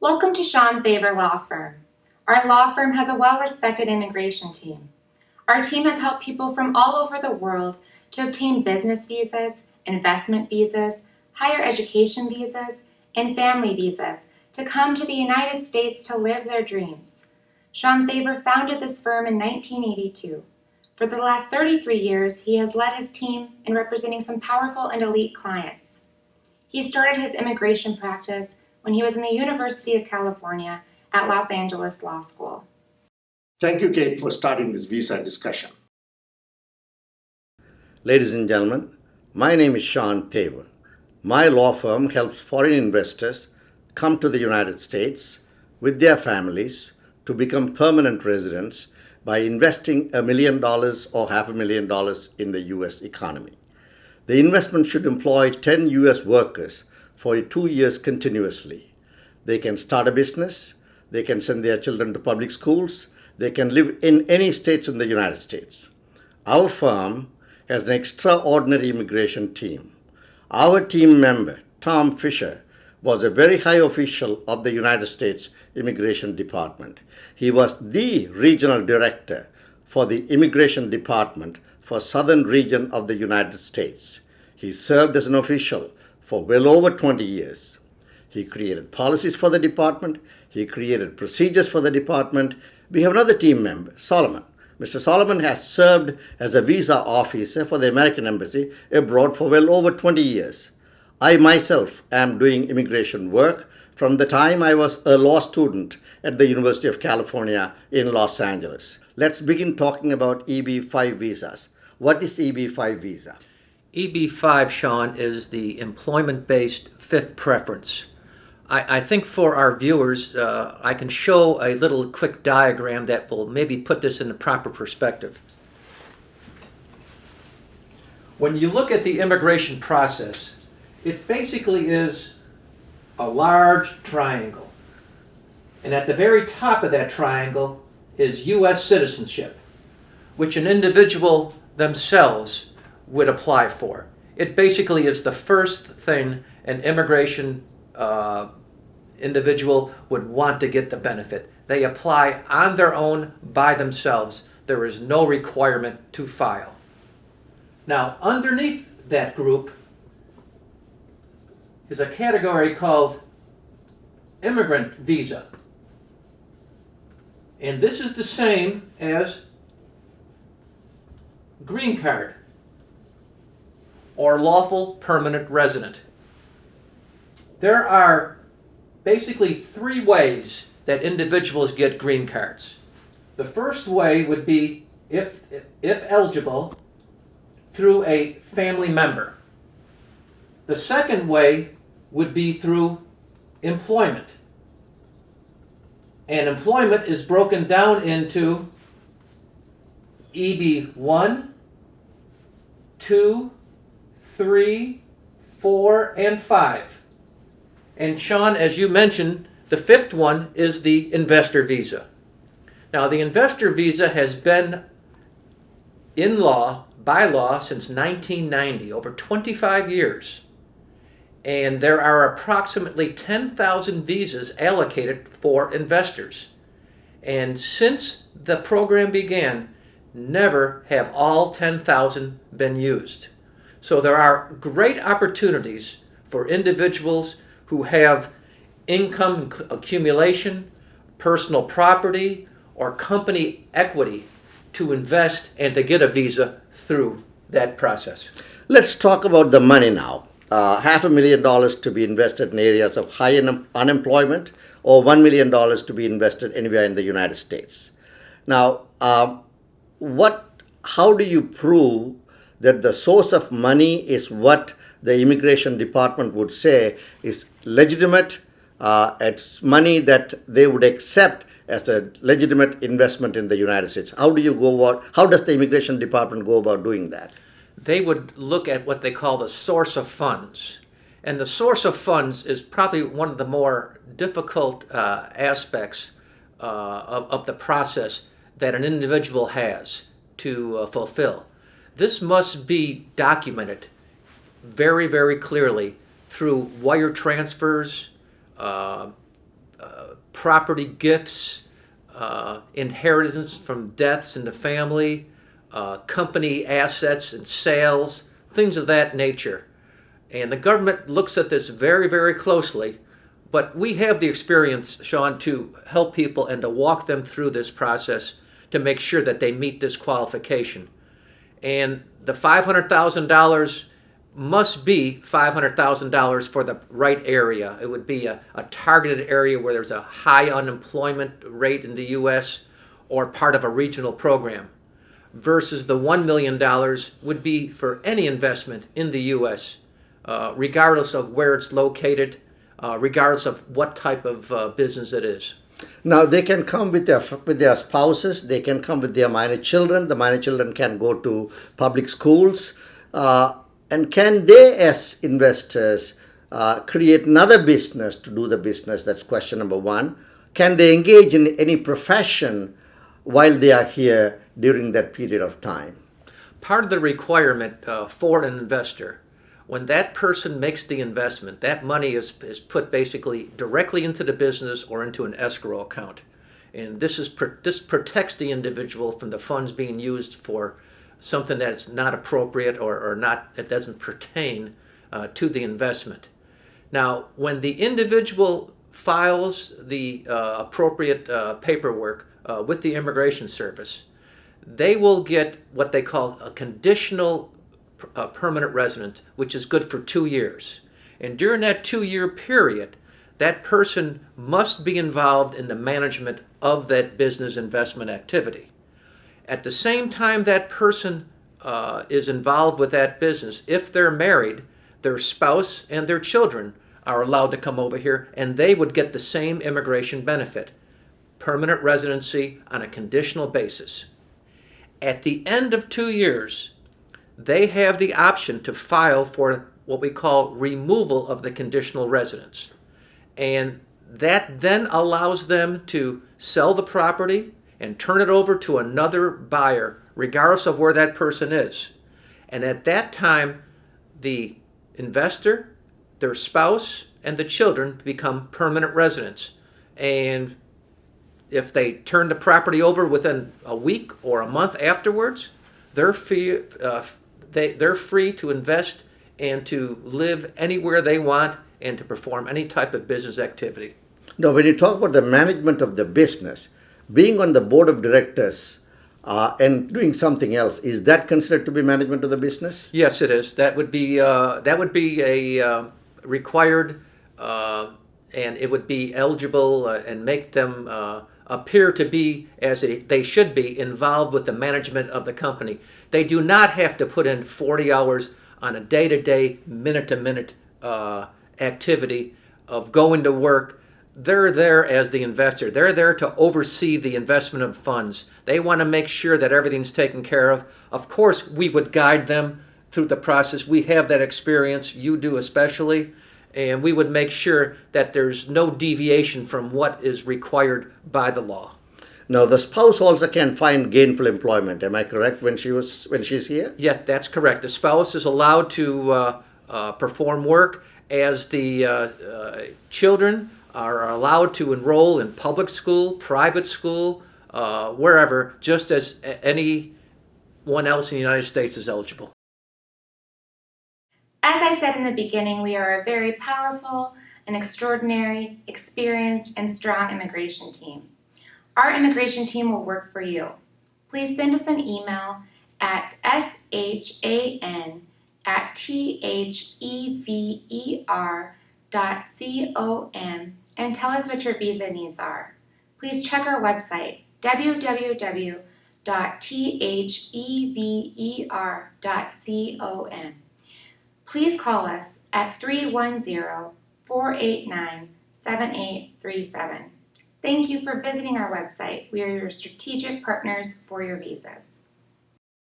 Welcome to Shan Thever Law Firm. Our law firm has a well-respected immigration team. Our team has helped people from all over the world to obtain business visas, investment visas, higher education visas, and family visas to come to the United States to live their dreams. Shan Thever founded this firm in 1982. For the last 33 years, he has led his team in representing some powerful and elite clients. He started his immigration practice when he was in the University of California at Los Angeles Law School. Thank you, Kate, for starting this visa discussion. Ladies and gentlemen, my name is Shan Thever. My law firm helps foreign investors come to the United States with their families to become permanent residents by investing $1 million or $500,000 in the U.S. economy. The investment should employ 10 U.S. workers for 2 years continuously. They can start a business, they can send their children to public schools, they can live in any states in the United States. Our firm has an extraordinary immigration team. Our team member, Tom Fischer, was a very high official of the United States Immigration Department. He was the regional director for the Immigration Department for Southern region of the United States. He served as an official for well over 20 years. He created policies for the department. He created procedures for the department. We have another team member, Solomon. Mr. Solomon has served as a visa officer for the American Embassy abroad for well over 20 years. I myself am doing immigration work from the time I was a law student at the University of California in Los Angeles. Let's begin talking about EB-5 visas. What is EB-5 visa? EB-5, Sean, is the employment-based fifth preference. I think for our viewers, I can show a little quick diagram that will maybe put this in the proper perspective. When you look at the immigration process, it basically is a large triangle. And at the very top of that triangle is U.S. citizenship, which an individual themselves would apply for. It basically is the first thing an immigration individual would want to get the benefit. They apply on their own by themselves. There is no requirement to file. Now, underneath that group is a category called immigrant visa. And this is the same as green card or lawful permanent resident. There are basically three ways that individuals get green cards. The first way would be, if eligible, through a family member. The second way would be through employment. And employment is broken down into EB-1, 2, 3, 4, and 5. And Sean, as you mentioned, the fifth one is the investor visa. Now, the investor visa has been in law, by law, since 1990, over 25 years. And there are approximately 10,000 visas allocated for investors. And since the program began, never have all 10,000 been used. So there are great opportunities for individuals who have income accumulation, personal property, or company equity to invest and to get a visa through that process. Let's talk about the money now. $500,000 to be invested in areas of high unemployment, or $1 million to be invested anywhere in the United States. Now, how do you prove that the source of money is what the immigration department would say is legitimate? It's money that they would accept as a legitimate investment in the United States. How does the immigration department go about doing that? They would look at what they call the source of funds. And the source of funds is probably one of the more difficult aspects of the process that an individual has to fulfill. This must be documented very, very clearly through wire transfers, property gifts, inheritance from deaths in the family, company assets and sales, things of that nature. And the government looks at this very, very closely, but we have the experience, Sean, to help people and to walk them through this process to make sure that they meet this qualification. And the $500,000 must be $500,000 for the right area. It would be a targeted area where there's a high unemployment rate in the U.S. or part of a regional program, versus the $1 million would be for any investment in the U.S., regardless of where it's located, regardless of what type of business it is. Now they can come with their spouses. They can come with their minor children. The minor children can go to public schools. And can they, as investors, create another business to do the business? That's question number one. Can they engage in any profession while they are here during that period of time? Part of the requirement for an investor, when that person makes the investment, that money is put basically directly into the business or into an escrow account. And this protects the individual from the funds being used for something that's not appropriate or not, that doesn't pertain to the investment. Now, when the individual files the appropriate paperwork with the Immigration Service, they will get what they call a conditional permanent resident, which is good for 2 years. And during that 2-year period, that person must be involved in the management of that business investment activity. At the same time that person is involved with that business, if they're married, their spouse and their children are allowed to come over here, and they would get the same immigration benefit, permanent residency on a conditional basis. At the end of 2 years, they have the option to file for what we call removal of the conditional residence. And that then allows them to sell the property and turn it over to another buyer, regardless of where that person is. And at that time, the investor, their spouse, and the children become permanent residents. And if they turn the property over within a week or a month afterwards, they're free to invest and to live anywhere they want and to perform any type of business activity. Now, when you talk about the management of the business, being on the board of directors and doing something else, is that considered to be management of the business? Yes, it is. That would be a required, and it would be eligible and make them appear to be, as they should be, involved with the management of the company. They do not have to put in 40 hours on a day-to-day, minute-to-minute activity of going to work. They're there as the investor. They're there to oversee the investment of funds. They want to make sure that everything's taken care of. Of course, we would guide them through the process. We have that experience, you do especially, and we would make sure that there's no deviation from what is required by the law. Now, the spouse also can find gainful employment. Am I correct when she's here? Yes, that's correct. The spouse is allowed to perform work, as the children are allowed to enroll in public school, private school, wherever, just as anyone else in the United States is eligible. As I said in the beginning, we are a very powerful and extraordinary, experienced, and strong immigration team. Our immigration team will work for you. Please send us an email at shan@thever.com and tell us what your visa needs are. Please check our website, www.thever.com. Please call us at 310-489-7837. Thank you for visiting our website. We are your strategic partners for your visas.